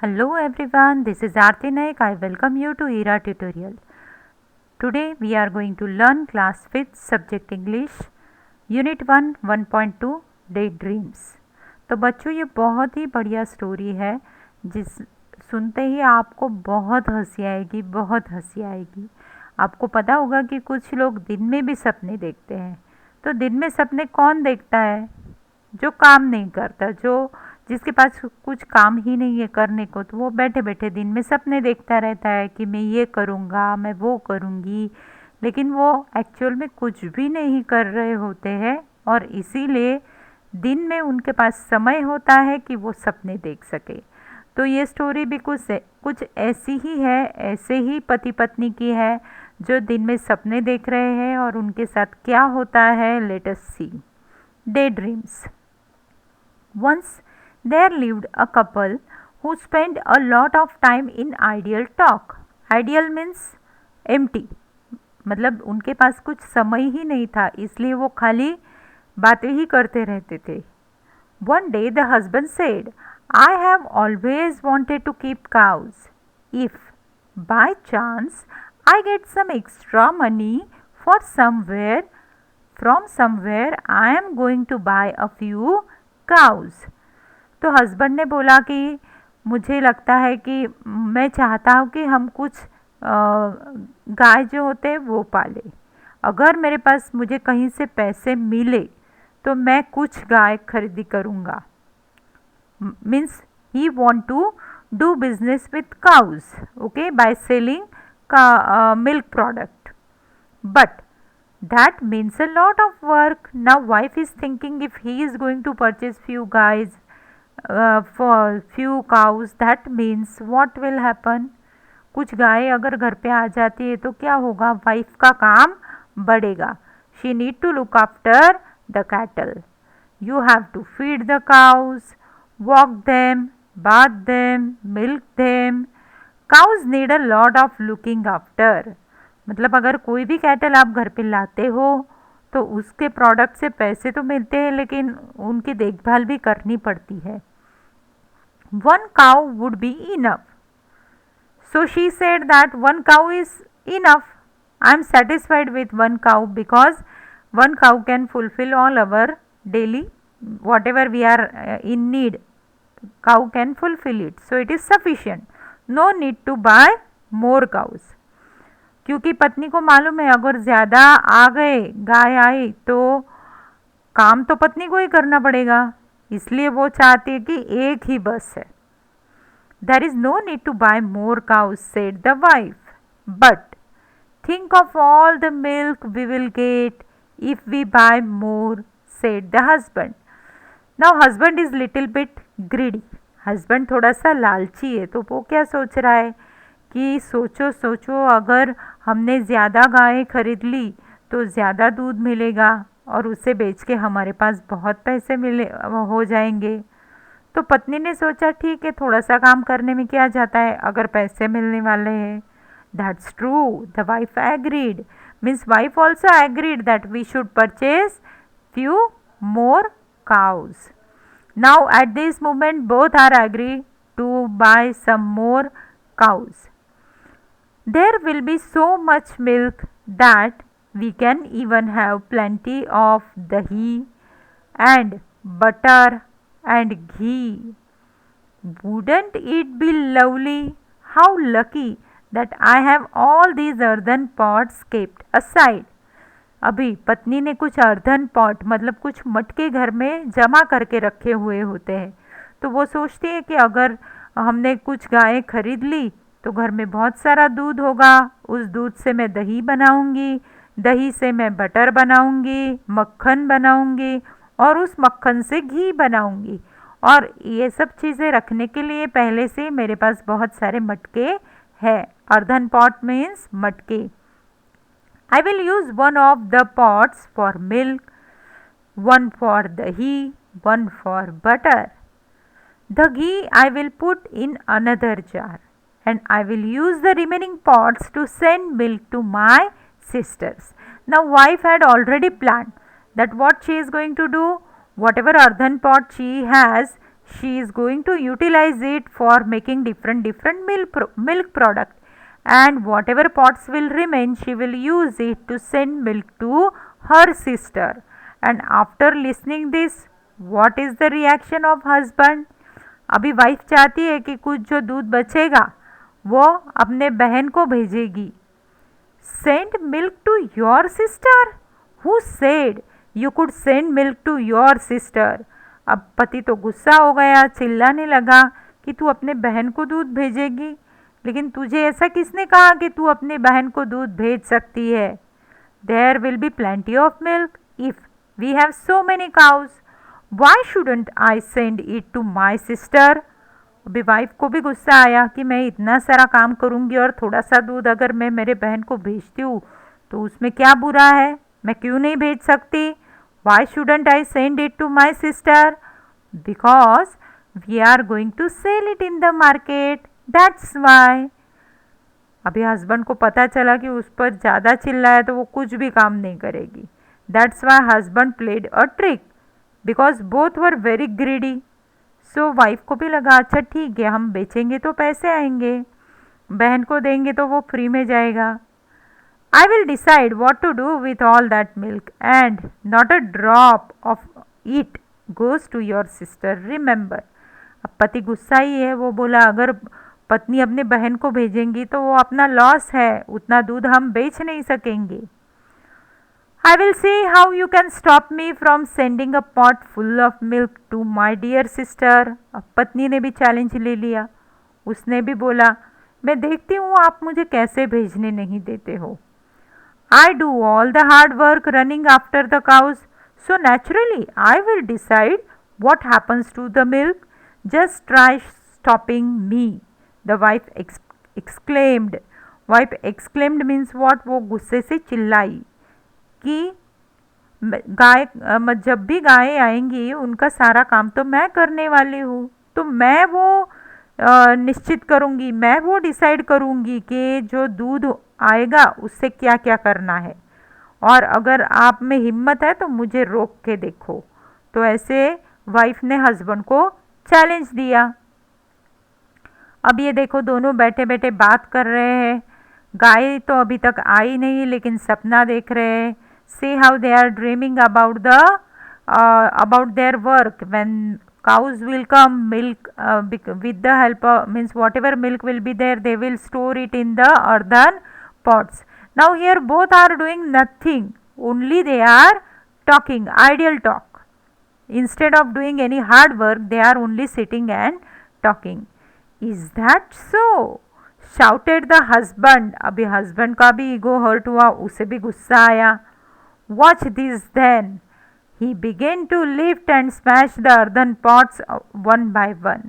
Hello everyone, this is Aarti Naik. I welcome you to ERA tutorial. Today we are going to learn class 5th subject English Unit 1 1.2 Daydreams. तो बच्चों ये बहुत ही बढ़िया story है जिस सुनते ही आपको बहुत हंसी आएगी, बहुत हंसी आएगी। आपको पता होगा कि कुछ लोग दिन में भी सपने देखते हैं। तो दिन में सपने कौन देखता है? जो काम नहीं करता, जिसके पास कुछ काम ही नहीं है करने को, तो वो बैठे बैठे दिन में सपने देखता रहता है कि मैं ये करूँगा, मैं वो करूँगी, लेकिन वो एक्चुअल में कुछ भी नहीं कर रहे होते हैं और इसीलिए दिन में उनके पास समय होता है कि वो सपने देख सके। तो ये स्टोरी भी कुछ ऐसी ही है, ऐसे ही पति पत्नी की है जो दिन में सपने देख रहे हैं और उनके साथ क्या होता है। Let us see. Daydreams. Once there lived a couple who spent a lot of time in ideal talk. Ideal means empty, मतलब उनके पास कुछ समय ही नहीं था, इसलिए वो खाली बातें ही करते रहते थे। One day the husband said, I have always wanted to keep cows. If by chance I get some extra money for from somewhere, I am going to buy a few cows. तो husband ने बोला कि मुझे लगता है कि मैं चाहता हूँ कि हम कुछ गाय जो होते हैं वो पाले। अगर मेरे पास मुझे कहीं से पैसे मिले तो मैं कुछ गाय खरीदी करूँगा। Means he want to do business with cows, okay, by selling का milk product. But that means a lot of work. Now wife is thinking if he is going to purchase few guys for few cows, that means what will happen? कुछ गाय अगर घर पे आ जाती है तो क्या होगा? वाइफ का काम बढ़ेगा। She need to look after the cattle. You have to feed the cows, walk them, bath them, milk them. Cows need a lot of looking after. मतलब अगर कोई भी कैटल आप घर पे लाते हो तो उसके प्रोडक्ट से पैसे तो मिलते हैं, लेकिन उनकी देखभाल भी करनी पड़ती है। One cow would be enough. So she said that one cow is enough. I am satisfied with one cow because one cow can fulfil all our daily whatever we are in need. Cow can fulfil it, so it is sufficient. No need to buy more cows. क्योंकि पत्नी को मालूम है अगर ज़्यादा आ गए, गाय आई, तो काम तो पत्नी को ही करना पड़ेगा, इसलिए वो चाहती है कि एक ही बस है। There is no need to buy more cows said the wife, but think of all the milk we will get if we buy more said the husband. Now husband is little bit greedy. Husband थोड़ा सा लालची है, तो वो क्या सोच रहा है कि सोचो अगर हमने ज़्यादा गायें खरीद ली तो ज़्यादा दूध मिलेगा और उसे बेच के हमारे पास बहुत पैसे हो जाएंगे। तो पत्नी ने सोचा ठीक है, थोड़ा सा काम करने में क्या जाता है अगर पैसे मिलने वाले हैं। That's true, the wife agreed. Means wife also agreed that we should purchase few more cows. Now at this moment both are agree to buy some more cows. There will be so much milk that we can even have plenty of dahi and butter and ghee. Wouldn't it be lovely? How lucky that I have all these earthen pots kept aside. अभी पत्नी ने कुछ earthen pot मतलब कुछ मटके घर में जमा करके रखे हुए होते हैं, तो वो सोचती है कि अगर हमने कुछ गायें खरीद ली तो घर में बहुत सारा दूध होगा, उस दूध से मैं दही बनाऊंगी, दही से मैं बटर बनाऊंगी, मक्खन बनाऊंगी और उस मक्खन से घी बनाऊंगी, और ये सब चीज़ें रखने के लिए पहले से मेरे पास बहुत सारे मटके हैं। अर्धन पॉट मीन्स मटके। I will use one of the pots for milk, one for dahi, one for butter. The ghee I will put in another jar, and I will use the remaining pots to send milk to my sisters. Now wife had already planned that what she is going to do, whatever earthen pot she has, she is going to utilize it for making different milk product, and whatever pots will remain she will use it to send milk to her sister. And after listening this, what is the reaction of husband? अभी wife चाहती है कि कुछ जो दूध बचेगा वो अपने बहन को भेजेगी. Send milk to your sister? Who said you could send milk to your sister? अब पति तो गुस्सा हो गया, चिल्लाने लगा कि तू अपने बहन को दूध भेजेगी, लेकिन तुझे ऐसा किसने कहा कि तू अपने बहन को दूध भेज सकती है? There will be plenty of milk if we have so many cows. Why shouldn't I send it to my sister? अभी वाइफ को भी गुस्सा आया कि मैं इतना सारा काम करूँगी और थोड़ा सा दूध अगर मैं मेरे बहन को भेजती हूँ तो उसमें क्या बुरा है, मैं क्यों नहीं भेज सकती? Why shouldn't I send it to my sister? Because we are going to sell it in the market. That's why. अभी हस्बैंड को पता चला कि उस पर ज़्यादा चिल्लाया तो वो कुछ भी काम नहीं करेगी. That's why husband played a trick because both were very greedy. So wife को भी लगा अच्छा ठीक है, हम बेचेंगे तो पैसे आएंगे, बहन को देंगे तो वो फ्री में जाएगा. I will decide what to do with all that milk and not a drop of it goes to your sister. Remember. अब पति गुस्सा ही है, वो बोला अगर पत्नी अपने बहन को भेजेंगी तो वो अपना लॉस है, उतना दूध हम बेच नहीं सकेंगे. I will see how you can stop me from sending a pot full of milk to my dear sister. अब पत्नी ने भी चैलेंज ले लिया, उसने भी बोला मैं देखती हूँ आप मुझे कैसे भेजने नहीं देते हो. I do all the hard work running after the cows, so naturally I will decide what happens to the milk. Just try stopping me, the wife exclaimed. Wife exclaimed means what? वो गुस्से से चिल्लाई कि गाय जब भी गायें आएंगी उनका सारा काम तो मैं करने वाली हूँ, तो मैं वो निश्चित करूँगी, मैं वो डिसाइड करूँगी कि जो दूध आएगा उससे क्या क्या करना है, और अगर आप में हिम्मत है तो मुझे रोक के देखो. तो ऐसे वाइफ ने हस्बैंड को चैलेंज दिया. अब ये देखो दोनों बैठे बैठे बात कर रहे हैं. गाय तो अभी तक आई नहीं लेकिन सपना देख रहे हैं. See how they are dreaming about their work. When cows will come, milk with the help of means whatever milk will be there, they will store it in the earthen pots. Now here both are doing nothing, only they are talking, idle talk. Instead of doing any hard work, they are only sitting and talking. Is that so? Shouted the husband. अभी husband का भी ego hurt हुआ, उसे भी गुस्सा आया. Watch this then. He began to lift and smash the earthen pots one by one.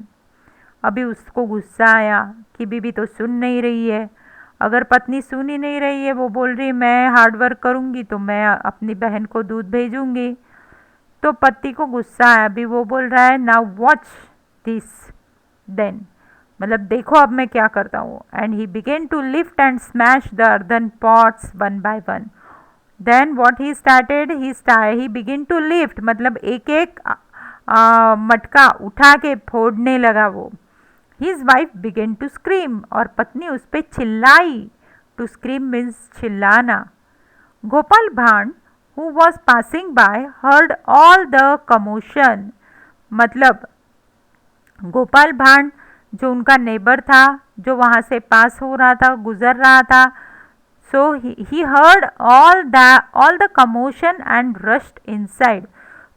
अभी उसको गुस्सा आया कि बीबी तो सुन नहीं रही है. अगर पत्नी सुन ही नहीं रही है, वो बोल रही मैं हार्ड वर्क करूँगी तो मैं अपनी बहन को दूध भेजूँगी, तो पति को गुस्सा आया. अभी वो बोल रहा है नाउ वॉच दिस देन, मतलब देखो अब मैं क्या करता हूँ. And he began to lift and smash the earthen pots one by one. Then what he started, he begin to lift, मतलब एक एक मटका उठा के फोड़ने लगा वो. His wife began to scream, और पत्नी उस पर चिल्लाई. टू स्क्रीम मीन्स चिल्लाना. गोपाल भांड who was passing by heard all the commotion, मतलब गोपाल भांड जो उनका नेबर था, जो वहाँ से पास हो रहा था, गुजर रहा था. So he heard all the commotion and rushed inside.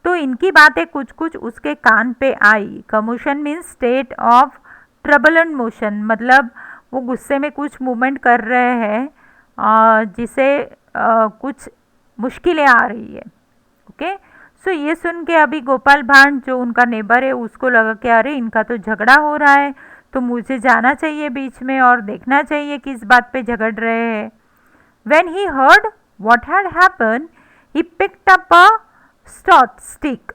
तो इनकी बातें कुछ कुछ उसके कान पे आई. Commotion means state of trouble and motion, मतलब वो गुस्से में कुछ मूवमेंट कर रहे हैं जिसे कुछ मुश्किलें आ रही है. ओके, सो ये सुन के अभी गोपाल भांड जो उनका नेबर है उसको लगा कि अरे इनका तो झगड़ा हो रहा है, तो मुझे जाना चाहिए बीच में और देखना चाहिए किस बात पे झगड़ रहे हैं. When he heard what had happened, he picked up a stout stick.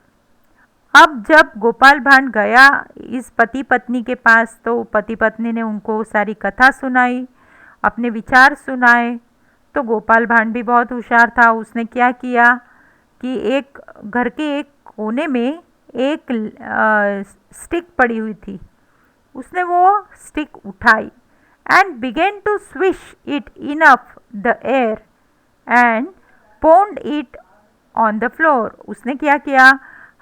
अब जब गोपाल भांड गया इस पति पत्नी के पास, तो पति पत्नी ने उनको सारी कथा सुनाई, अपने विचार सुनाए. तो गोपाल भांड भी बहुत होशियार था. उसने क्या किया कि एक घर के एक कोने में एक स्टिक पड़ी हुई थी। उसने वो स्टिक उठाई and began to swish it in the air and pound it on the floor. उसने क्या किया,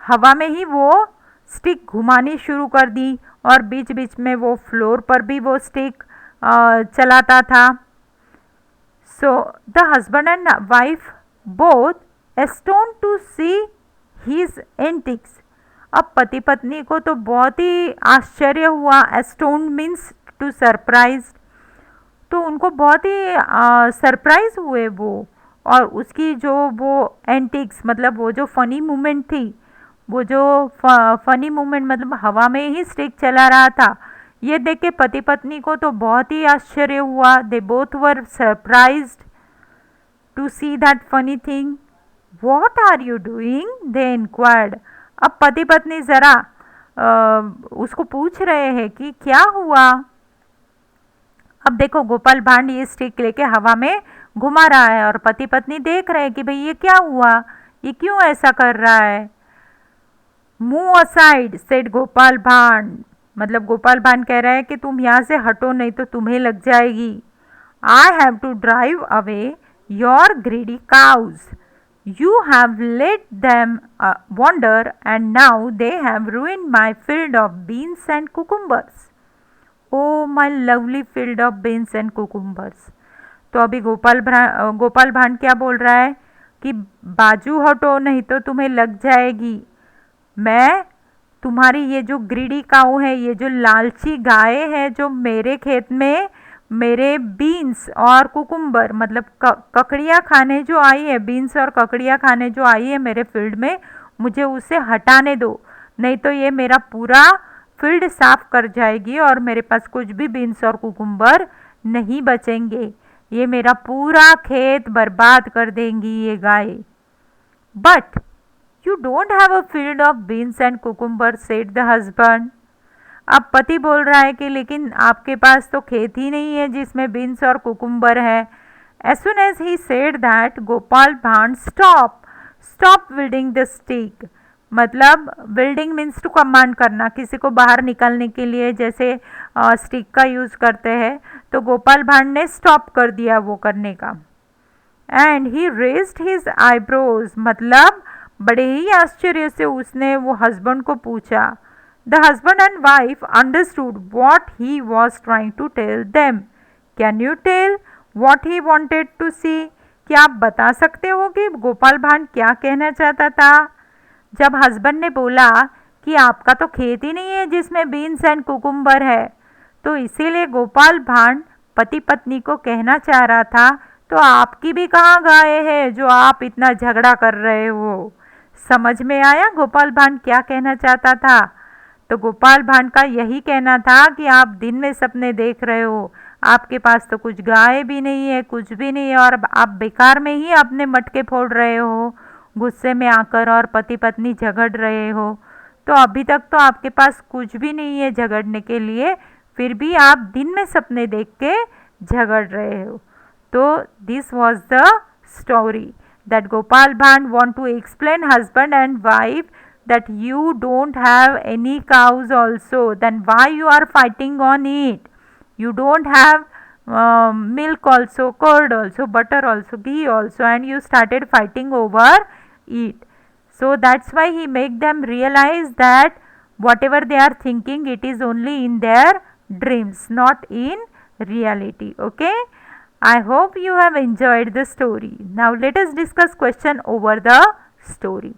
हवा में ही वो स्टिक घुमानी शुरू कर दी और बीच बीच में वो फ्लोर पर भी वो स्टिक चलाता था। So the husband and wife both astonished to see his antics. अब पति पत्नी को तो बहुत ही आश्चर्य हुआ। एस्टोन्ड मीन्स टू सरप्राइज, तो उनको बहुत ही सरप्राइज हुए वो। और उसकी जो वो एंटिक्स मतलब वो जो फनी मूवमेंट थी, वो जो फनी मूवमेंट मतलब हवा में ही स्टिक चला रहा था, ये देख के पति पत्नी को तो बहुत ही आश्चर्य हुआ। They both were surprised to see that funny thing. What are you doing, they inquired. अब पति पत्नी ज़रा उसको पूछ रहे हैं कि क्या हुआ। अब देखो गोपाल भांड ये स्टिक लेके हवा में घुमा रहा है और पति पत्नी देख रहे हैं कि भाई ये क्या हुआ, ये क्यों ऐसा कर रहा है। मूव असाइड सेड गोपाल भांड, मतलब गोपाल भांड कह रहा है कि तुम यहाँ से हटो नहीं तो तुम्हें लग जाएगी। I have to drive away your greedy cows, you have let them wander and now they have ruined my field of beans and cucumbers. Oh my lovely field of beans and cucumbers. तो अभी गोपाल भांड क्या बोल रहा है कि बाजू हटो नहीं तो तुम्हें लग जाएगी। मैं तुम्हारी ये जो ग्रीडी काऊ है, ये जो लालची गाय है जो मेरे खेत में मेरे बीन्स और कुकुम्बर मतलब ककड़ियाँ खाने जो आई है, बीन्स और ककड़ियाँ खाने जो आई है मेरे फील्ड में, मुझे उसे हटाने दो, नहीं तो ये मेरा पूरा फील्ड साफ कर जाएगी और मेरे पास कुछ भी बीन्स और कुकुम्बर नहीं बचेंगे। ये मेरा पूरा खेत बर्बाद कर देंगी ये गाय। But you don't have a field of beans and cucumber said the husband. अब पति बोल रहा है कि लेकिन आपके पास तो खेत ही नहीं है जिसमें बीन्स और कुकुम्बर है। As soon as he said that Gopal Bhand stop wielding the stick. मतलब बिल्डिंग मीन्स टू कमांड करना, किसी को बाहर निकलने के लिए जैसे स्टिक का यूज़ करते हैं, तो गोपाल भांड ने स्टॉप कर दिया वो करने का। And he raised his eyebrows, मतलब बड़े ही आश्चर्य से उसने वो हस्बैंड को पूछा। The husband and wife understood what he was trying to tell them. Can you tell what he wanted to see? क्या आप बता सकते हो कि गोपाल भांड क्या कहना चाहता था? जब हस्बैंड ने बोला कि आपका तो खेत ही नहीं है जिसमें बीन्स एंड कुकुम्बर है, तो इसीलिए गोपाल भांड पति पत्नी को कहना चाह रहा था, तो आपकी भी कहाँ गाय है जो आप इतना झगड़ा कर रहे हो। समझ में आया गोपाल भांड क्या कहना चाहता था? तो गोपाल भांड का यही कहना था कि आप दिन में सपने देख रहे हो, आपके पास तो कुछ गाय भी नहीं है, कुछ भी नहीं है, और आप बेकार में ही अपने मटके फोड़ रहे हो गुस्से में आकर और पति पत्नी झगड़ रहे हो। तो अभी तक तो आपके पास कुछ भी नहीं है झगड़ने के लिए, फिर भी आप दिन में सपने देख के झगड़ रहे हो। तो this was the story that Gopal Bhand want to explain husband and wife that you don't have any cows also, then why you are fighting on it? You don't have milk also, curd also, butter also, ghee also, and you started fighting over it. So that's why he make them realize that whatever they are thinking, it is only in their dreams, not in reality. Okay. I hope you have enjoyed the story. Now let us discuss question over the story.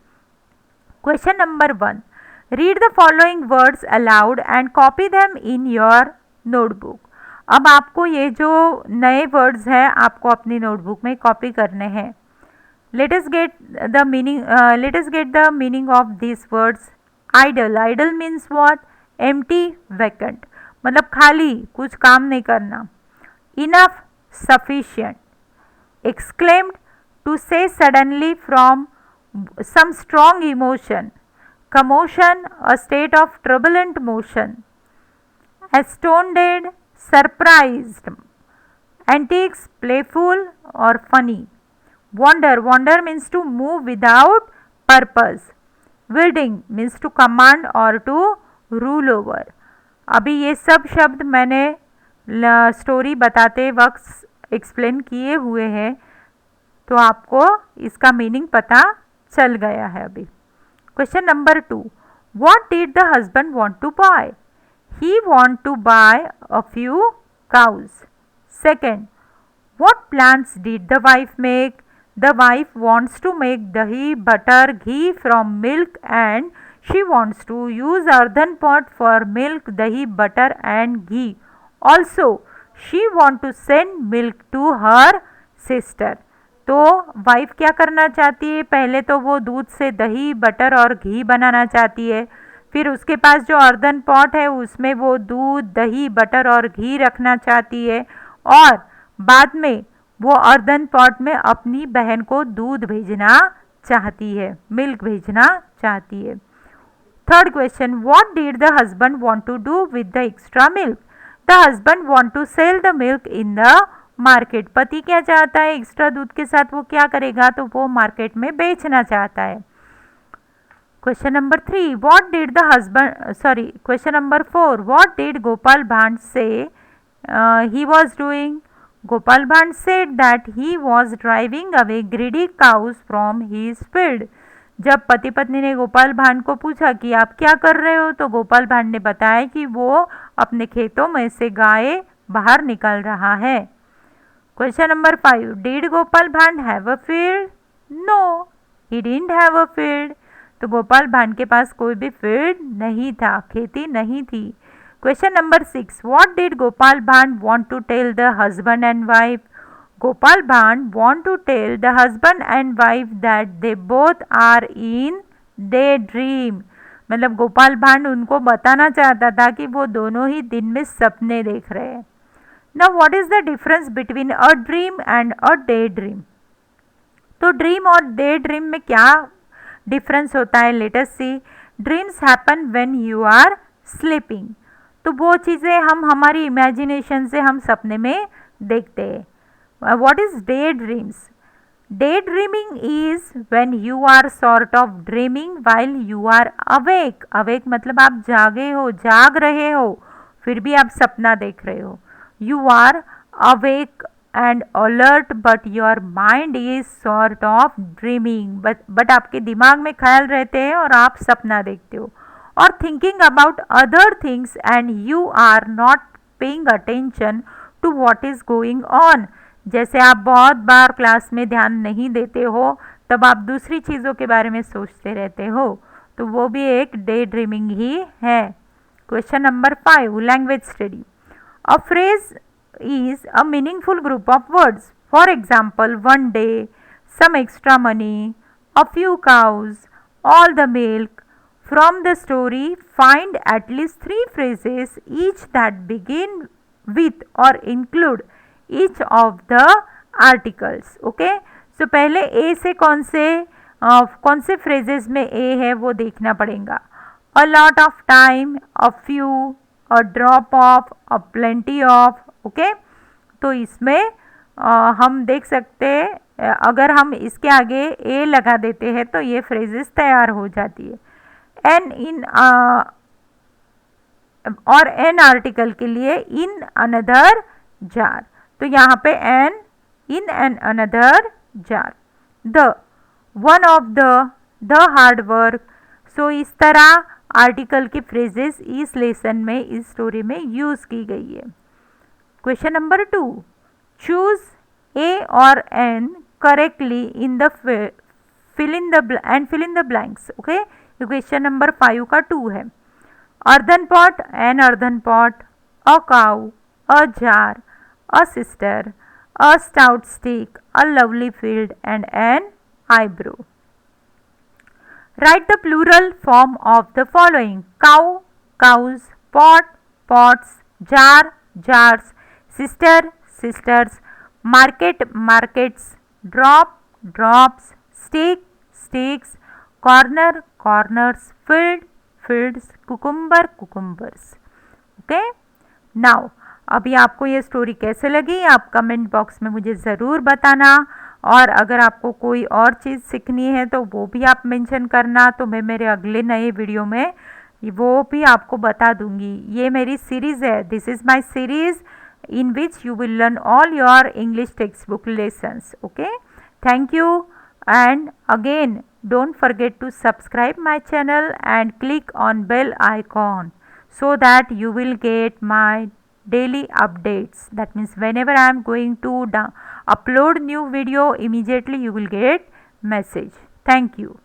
Question number 1. Read the following words aloud and copy them in your notebook. अब आपको ये जो नए words हैं आपको अपनी notebook में copy करने हैं। Let us get the meaning of these words. Idle. Idle means what? Empty, vacant. मतलब खाली, कुछ काम नहीं करना। Enough, sufficient. Exclaimed, to say suddenly from some strong emotion. Commotion, a state of turbulent motion. Astounded, surprised. Antics, playful or funny. Wander. Wander means to move without purpose. wielding means to command or to rule over। अभी ये सब शब्द मैंने story बताते वक्त explain किए हुए हैं, तो आपको इसका मीनिंग पता चल गया है अभी। Question number 2, what did the husband want to buy? He want to buy a few cows। Second, what plans did the wife make? The wife wants to make dahi, butter, ghee from milk, and she wants to use earthen pot for milk, dahi, butter and ghee। Also, she want to send milk to her sister। तो wife क्या करना चाहती है? पहले तो वो दूध से दही, बटर और घी बनाना चाहती है। फिर उसके पास जो अर्दन पॉट है उसमें वो दूध, दही, बटर और घी रखना चाहती है, और बाद में वो अर्दन पॉट में अपनी बहन को दूध भेजना चाहती है, मिल्क भेजना चाहती है। Third question, what did the husband want to do with the extra milk? The husband want to sell the milk in the market. पति क्या चाहता है? एक्स्ट्रा दूध के साथ वो क्या करेगा? तो वो मार्केट में बेचना चाहता है। Question number 3, what did the husband question number 4, what did Gopal भांड से he was doing? Gopal Bhand said that he was driving away greedy cows from his field। जब पति पत्नी ने गोपाल भांड को पूछा कि आप क्या कर रहे हो, तो गोपाल भांड ने बताया कि वो अपने खेतों में से गाय बाहर निकल रहा है। Question number 5, did Gopal Bhand have a field? No, he didn't have a field. तो गोपाल भांड के पास कोई भी फील्ड नहीं था, खेती नहीं थी। Question number 6, what did Gopal Bhand want to tell the husband and wife? Gopal Bhand want to tell the husband and wife that they both are in daydream। मतलब गोपाल भांड उनको बताना चाहता था कि वो दोनों ही दिन में सपने देख रहे हैं। Now what is the difference between a dream and a daydream? तो ड्रीम और डे ड्रीम में क्या डिफरेंस होता है? Let us see. Dreams happen when you are sleeping. तो वो चीज़ें हम हमारी इमेजिनेशन से हम सपने में देखते हैं। What is daydreams? Daydreaming is when you are sort of dreaming while you are awake. Awake मतलब आप जागे हो, जाग रहे हो, फिर भी आप सपना देख रहे हो। You are awake and alert but your mind is sort of dreaming. But आपके दिमाग में ख्याल रहते हैं और आप सपना देखते हो। और thinking about other things and you are not paying attention to what is going on. जैसे आप बहुत बार क्लास में ध्यान नहीं देते हो, तब आप दूसरी चीज़ों के बारे में सोचते रहते हो, तो वो भी एक डे ड्रीमिंग ही है। Question number 5, language study. A phrase is a meaningful group of words. For example, one day, some extra money, a few cows, all the milk. From the story, find at least 3 phrases each that begin with or include each of the articles. Okay? So पहले A से कौन से phrases में A है वो देखना पड़ेगा। A lot of time, a few, a drop of, a plenty of। Okay तो इसमें हम देख सकते हैं, अगर हम इसके आगे ए लगा देते हैं तो ये फ्रेजेस तैयार हो जाती है। एन इन और एन आर्टिकल के लिए इन अनदर जार, तो यहाँ पे an in an another jar. The one of the hard work. So इस तरह आर्टिकल की फ्रेजेस इस लेसन में, इस स्टोरी में यूज़ की गई है। Question number 2, choose A or N correctly in the fill in the blanks. Okay, question number 5 का 2 है। earthen pot, an earthen pot, a cow, a jar, a sister, a stout stick, a lovely field and an eyebrow. Write the plural form of the following: cow, cows, pot, pots, jar, jars, sister, sisters, market, markets, drop, drops, stick, sticks, corner, corners, field, fields, cucumber, cucumbers। Okay, now अभी आपको ये story कैसे लगी आप comment box में मुझे ज़रूर बताना। और अगर आपको कोई और चीज़ सीखनी है तो वो भी आप मेंशन करना, तो मैं मेरे अगले नए वीडियो में वो भी आपको बता दूंगी। ये मेरी सीरीज़ है, this is my series in which you will learn all your English textbook lessons. Okay, thank you, and again don't forget to subscribe my channel and click on bell icon so that you will get my daily updates. That means whenever I am going to upload new video, immediately you will get message. Thank you.